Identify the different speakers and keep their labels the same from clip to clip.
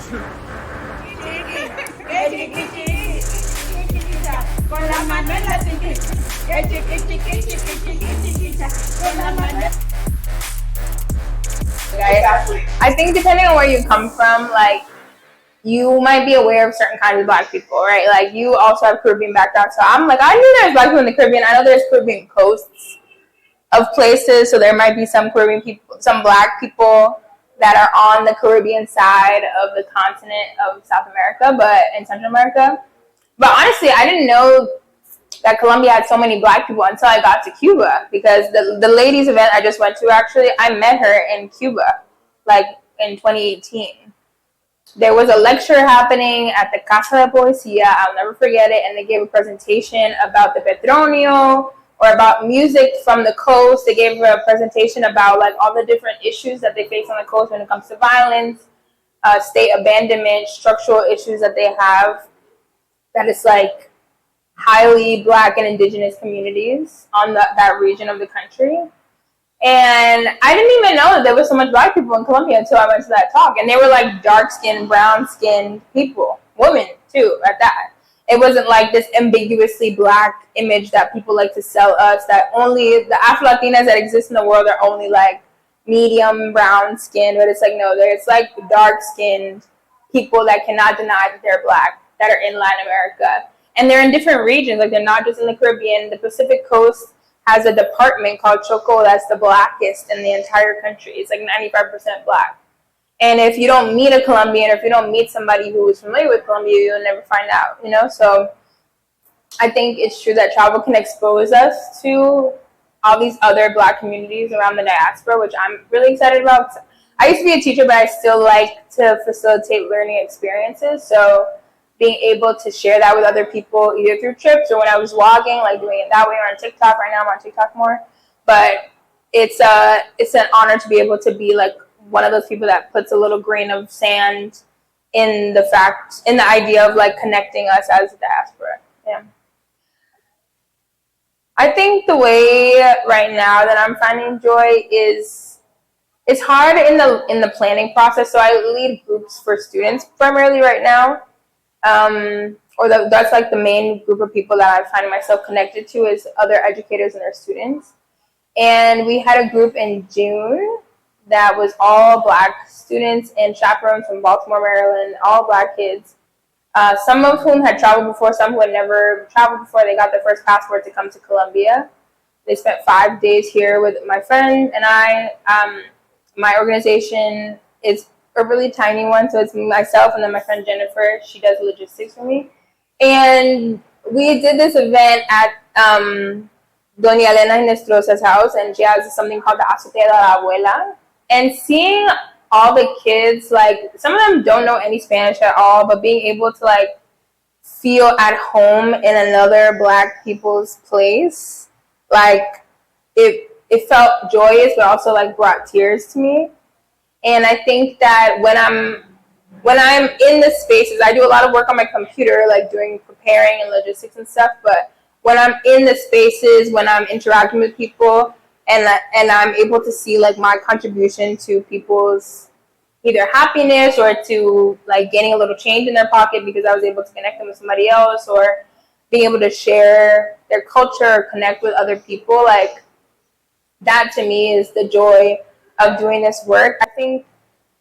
Speaker 1: Con la mano en la cintura. Con la mano.
Speaker 2: Right? I think depending on where you come from, like you might be aware of certain kinds of Black people, right? Like you also have Caribbean background, so I'm like I knew there's Black people in the Caribbean. I know there's Caribbean coasts of places, so there might be some Caribbean people, some Black people that are on the Caribbean side of the continent of South America, but in Central America. But honestly, I didn't know that Colombia had so many Black people until I got to Cuba, because the ladies event I just went to, actually I met her in Cuba, like in 2018. There was a lecture happening at the Casa de Poesia, I'll never forget it, and they gave a presentation about the Petronio, or about music from the coast. They gave a presentation about like all the different issues that they face on the coast when it comes to violence, state abandonment, structural issues that they have, that is like highly Black and Indigenous communities on that region of the country. And I didn't even know that there was so much Black people in Colombia until I went to that talk. And they were like dark-skinned, brown-skinned people, women too, at that. It wasn't like this ambiguously Black image that people like to sell us, that only the Afro-Latinas that exist in the world are only like medium brown skin. But it's like, no, there's like dark-skinned people that cannot deny that they're Black, that are in Latin America. And they're in different regions, like they're not just in the Caribbean. The Pacific Coast has a department called Choco that's the blackest in the entire country. It's like 95% Black. And if you don't meet a Colombian, or if you don't meet somebody who is familiar with Colombia, you'll never find out, you know? So I think it's true that travel can expose us to all these other Black communities around the diaspora, which I'm really excited about. I used to be a teacher, but I still like to facilitate learning experiences. So being able to share that with other people, either through trips or when I was vlogging, like doing it that way, or on TikTok. Right now I'm on TikTok more. But it's an honor to be able to be like one of those people that puts a little grain of sand in the idea of like connecting us as a diaspora. Yeah. I think the way right now that I'm finding joy is it's hard in the planning process. So I lead groups for students primarily right now. That's like the main group of people that I find myself connected to, is other educators and their students. And we had a group in June that was all Black students and chaperones from Baltimore, Maryland, all Black kids. Some of whom had traveled before, some who had never traveled before. They got their first passport to come to Colombia. They spent 5 days here with my friend and I. My organization is a really tiny one, so it's myself and then my friend Jennifer. She does logistics for me. And we did this event at Doña Elena Inestrosa's house, and she has something called the Azotea de la Abuela. And seeing all the kids, like some of them don't know any Spanish at all, but being able to like feel at home in another Black people's place, like it felt joyous, but also like brought tears to me. And I think that when I'm in the spaces, I do a lot of work on my computer, like doing preparing and logistics and stuff. But when I'm in the spaces, when I'm interacting with people, and I'm able to see like my contribution to people's either happiness or to like getting a little change in their pocket because I was able to connect them with somebody else, or being able to share their culture or connect with other people, like that to me is the joy of doing this work. I think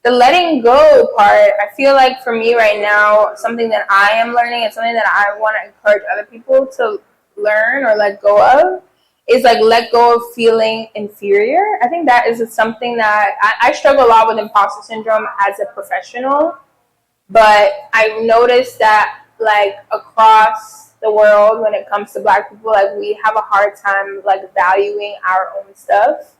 Speaker 2: the letting go part, I feel like for me right now, something that I am learning and something that I want to encourage other people to learn or let go of is like let go of feeling inferior. I think that is something that I struggle a lot with imposter syndrome as a professional, but I've noticed that like across the world when it comes to Black people, like we have a hard time like valuing our own stuff.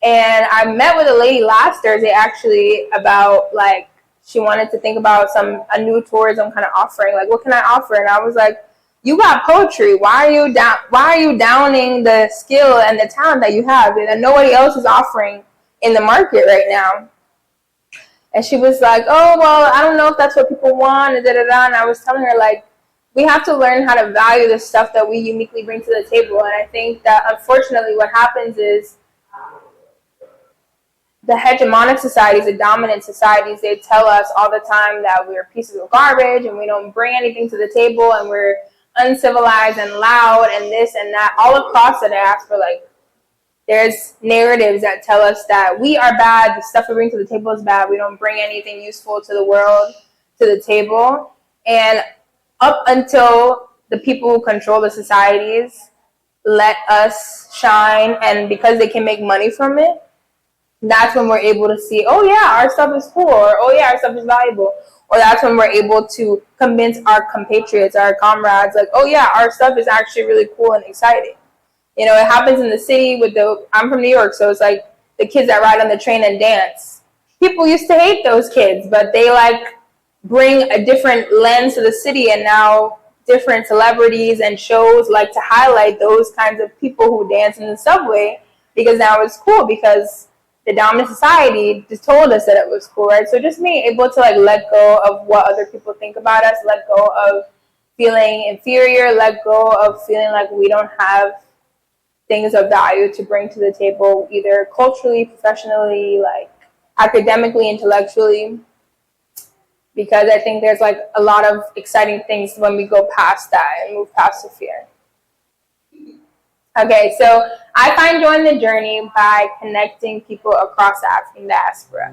Speaker 2: And I met with a lady last Thursday actually about like she wanted to think about a new tourism kind of offering, like what can I offer? And I was like, you got poetry. Why are you downing the skill and the talent that you have and that nobody else is offering in the market right now? And she was like, oh well, I don't know if that's what people want, and da da da. And I was telling her like, we have to learn how to value the stuff that we uniquely bring to the table. And I think that unfortunately what happens is the hegemonic societies, the dominant societies, they tell us all the time that we're pieces of garbage and we don't bring anything to the table and we're uncivilized and loud and this and that. All across the diaspora, like, there's narratives that tell us that we are bad, the stuff we bring to the table is bad, we don't bring anything useful to the world, to the table. And up until the people who control the societies let us shine, and because they can make money from it, that's when we're able to see, oh yeah, our stuff is cool, or oh yeah, our stuff is valuable. Or that's when we're able to convince our compatriots, our comrades, like, oh yeah, our stuff is actually really cool and exciting. You know, it happens in the city with I'm from New York, so it's like the kids that ride on the train and dance. People used to hate those kids, but they like bring a different lens to the city, and now different celebrities and shows like to highlight those kinds of people who dance in the subway, because now it's cool, because the dominant society just told us that it was cool, right? So just being able to like let go of what other people think about us, let go of feeling inferior, let go of feeling like we don't have things of value to bring to the table, either culturally, professionally, like academically, intellectually, because I think there's like a lot of exciting things when we go past that and move past the fear. Okay, so I find joy in the journey by connecting people across the African diaspora.